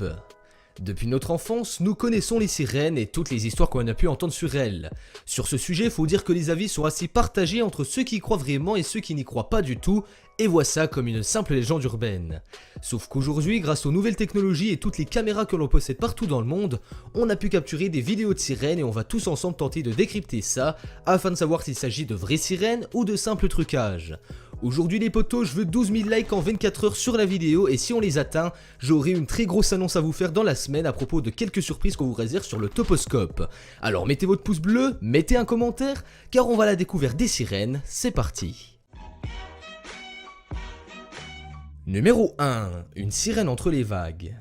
Toposcope. Depuis notre enfance, nous connaissons les sirènes et toutes les histoires qu'on a pu entendre sur elles. Sur ce sujet, faut dire que les avis sont assez partagés entre ceux qui y croient vraiment et ceux qui n'y croient pas du tout, et voient ça comme une simple légende urbaine. Sauf qu'aujourd'hui, grâce aux nouvelles technologies et toutes les caméras que l'on possède partout dans le monde, on a pu capturer des vidéos de sirènes et on va tous ensemble tenter de décrypter ça, afin de savoir s'il s'agit de vraies sirènes ou de simples trucages. Aujourd'hui les potos, je veux 12 000 likes en 24 heures sur la vidéo et si on les atteint, j'aurai une très grosse annonce à vous faire dans la semaine à propos de quelques surprises qu'on vous réserve sur le Toposcope. Alors mettez votre pouce bleu, mettez un commentaire, car on va à la découverte des sirènes, c'est parti. Numéro 1. Une sirène entre les vagues.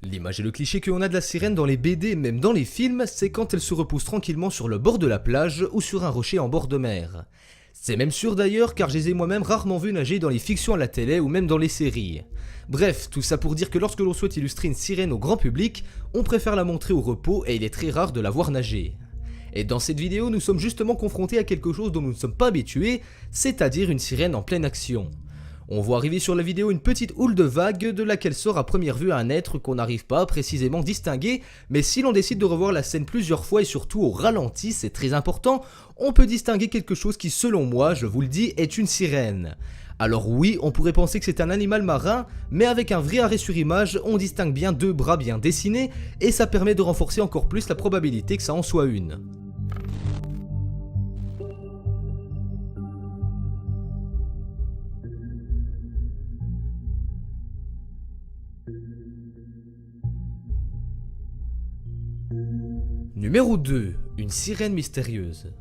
L'image et le cliché qu'on a de la sirène dans les BD, même dans les films, c'est quand elle se repose tranquillement sur le bord de la plage ou sur un rocher en bord de mer. C'est même sûr d'ailleurs car je les ai moi-même rarement vus nager dans les fictions à la télé ou même dans les séries. Bref, tout ça pour dire que lorsque l'on souhaite illustrer une sirène au grand public, on préfère la montrer au repos et il est très rare de la voir nager. Et dans cette vidéo, nous sommes justement confrontés à quelque chose dont nous ne sommes pas habitués, c'est-à-dire une sirène en pleine action. On voit arriver sur la vidéo une petite houle de vagues de laquelle sort à première vue un être qu'on n'arrive pas à précisément distinguer, mais si l'on décide de revoir la scène plusieurs fois et surtout au ralenti, c'est très important, on peut distinguer quelque chose qui selon moi, je vous le dis, est une sirène. Alors oui, on pourrait penser que c'est un animal marin, mais avec un vrai arrêt sur image, on distingue bien deux bras bien dessinés, et ça permet de renforcer encore plus la probabilité que ça en soit une. Numéro 2. Une sirène mystérieuse.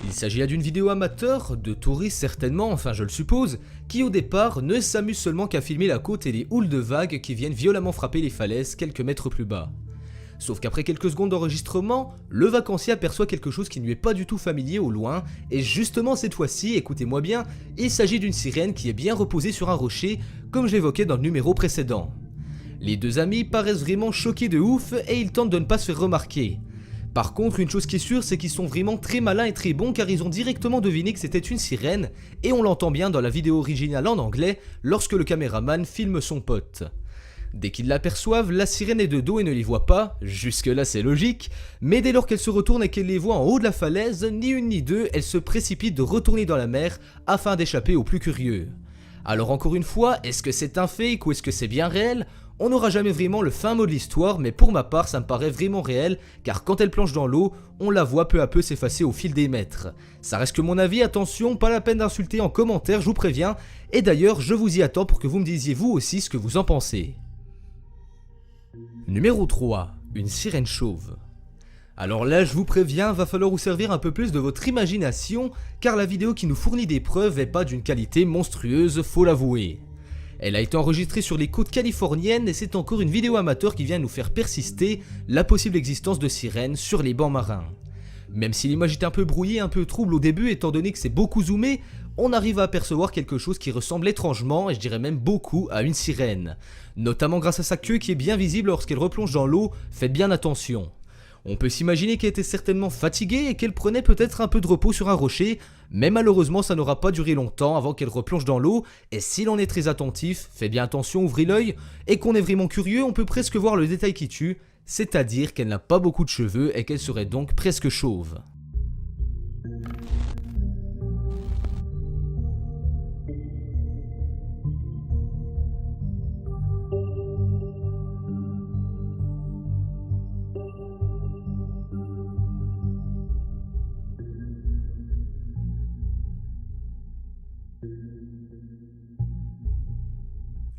Il s'agit là d'une vidéo amateur, de touristes certainement, enfin je le suppose, qui au départ ne s'amusent seulement qu'à filmer la côte et les houles de vagues qui viennent violemment frapper les falaises quelques mètres plus bas. Sauf qu'après quelques secondes d'enregistrement, le vacancier aperçoit quelque chose qui ne lui est pas du tout familier au loin, et justement cette fois-ci, écoutez-moi bien, il s'agit d'une sirène qui est bien reposée sur un rocher, comme je l'évoquais dans le numéro précédent. Les deux amis paraissent vraiment choqués de ouf et ils tentent de ne pas se faire remarquer. Par contre, une chose qui est sûre, c'est qu'ils sont vraiment très malins et très bons car ils ont directement deviné que c'était une sirène et on l'entend bien dans la vidéo originale en anglais lorsque le caméraman filme son pote. Dès qu'ils l'aperçoivent, la sirène est de dos et ne les voit pas, jusque là c'est logique, mais dès lors qu'elle se retourne et qu'elle les voit en haut de la falaise, ni une ni deux, elle se précipite de retourner dans la mer afin d'échapper aux plus curieux. Alors encore une fois, est-ce que c'est un fake ou est-ce que c'est bien réel ? On n'aura jamais vraiment le fin mot de l'histoire, mais pour ma part ça me paraît vraiment réel, car quand elle plonge dans l'eau, on la voit peu à peu s'effacer au fil des mètres. Ça reste que mon avis, attention, pas la peine d'insulter en commentaire, je vous préviens, et d'ailleurs je vous y attends pour que vous me disiez vous aussi ce que vous en pensez. Numéro 3. Une sirène chauve. Alors là je vous préviens, va falloir vous servir un peu plus de votre imagination, car la vidéo qui nous fournit des preuves est pas d'une qualité monstrueuse, faut l'avouer. Elle a été enregistrée sur les côtes californiennes et c'est encore une vidéo amateur qui vient nous faire persister la possible existence de sirènes sur les bancs marins. Même si l'image est un peu brouillée, un peu trouble au début étant donné que c'est beaucoup zoomé, on arrive à apercevoir quelque chose qui ressemble étrangement et je dirais même beaucoup à une sirène. Notamment grâce à sa queue qui est bien visible lorsqu'elle replonge dans l'eau, faites bien attention. On peut s'imaginer qu'elle était certainement fatiguée et qu'elle prenait peut-être un peu de repos sur un rocher, mais malheureusement ça n'aura pas duré longtemps avant qu'elle replonge dans l'eau, et si l'on est très attentif, fait bien attention, ouvrez l'œil, et qu'on est vraiment curieux, on peut presque voir le détail qui tue, c'est-à-dire qu'elle n'a pas beaucoup de cheveux et qu'elle serait donc presque chauve.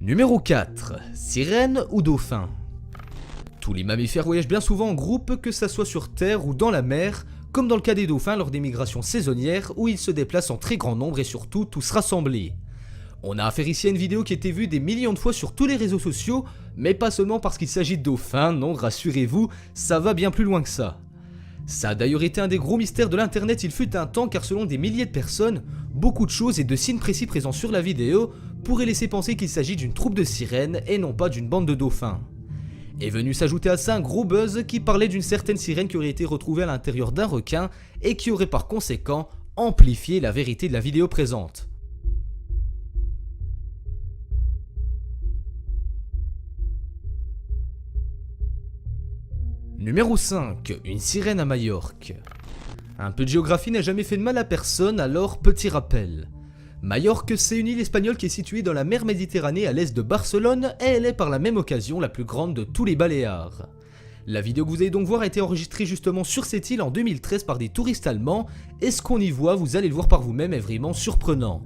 Numéro 4. Sirène ou dauphin. Tous les mammifères voyagent bien souvent en groupe, que ça soit sur terre ou dans la mer, comme dans le cas des dauphins lors des migrations saisonnières où ils se déplacent en très grand nombre et surtout tous rassemblés. On a affaire ici à une vidéo qui a été vue des millions de fois sur tous les réseaux sociaux, mais pas seulement parce qu'il s'agit de dauphins, non rassurez-vous, ça va bien plus loin que ça. Ça a d'ailleurs été un des gros mystères de l'internet il fut un temps car selon des milliers de personnes, beaucoup de choses et de signes précis présents sur la vidéo pourraient laisser penser qu'il s'agit d'une troupe de sirènes et non pas d'une bande de dauphins. Est venu s'ajouter à ça un gros buzz qui parlait d'une certaine sirène qui aurait été retrouvée à l'intérieur d'un requin et qui aurait par conséquent amplifié la vérité de la vidéo présente. Numéro 5. Une sirène à Majorque. Un peu de géographie n'a jamais fait de mal à personne, alors petit rappel. Majorque, c'est une île espagnole qui est située dans la mer Méditerranée à l'est de Barcelone et elle est par la même occasion la plus grande de tous les Baléares. La vidéo que vous allez donc voir a été enregistrée justement sur cette île en 2013 par des touristes allemands et ce qu'on y voit, vous allez le voir par vous-même, est vraiment surprenant.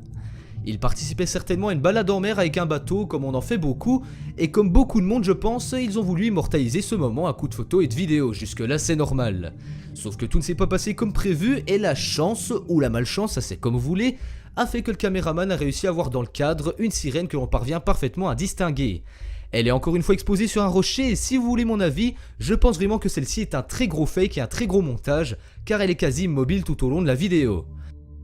Ils participaient certainement à une balade en mer avec un bateau comme on en fait beaucoup, et comme beaucoup de monde je pense, ils ont voulu immortaliser ce moment à coups de photos et de vidéos, jusque là c'est normal. Sauf que tout ne s'est pas passé comme prévu et la chance, ou la malchance, ça c'est comme vous voulez, a fait que le caméraman a réussi à voir dans le cadre une sirène que l'on parvient parfaitement à distinguer. Elle est encore une fois exposée sur un rocher et si vous voulez mon avis, je pense vraiment que celle-ci est un très gros fake et un très gros montage, car elle est quasi immobile tout au long de la vidéo.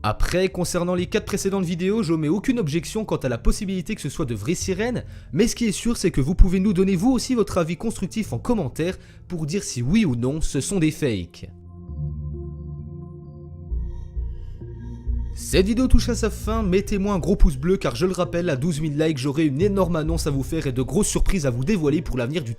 Après, concernant les 4 précédentes vidéos, j'omets aucune objection quant à la possibilité que ce soit de vraies sirènes, mais ce qui est sûr c'est que vous pouvez nous donner vous aussi votre avis constructif en commentaire pour dire si oui ou non ce sont des fakes. Cette vidéo touche à sa fin, mettez-moi un gros pouce bleu car je le rappelle, à 12 000 likes j'aurai une énorme annonce à vous faire et de grosses surprises à vous dévoiler pour l'avenir du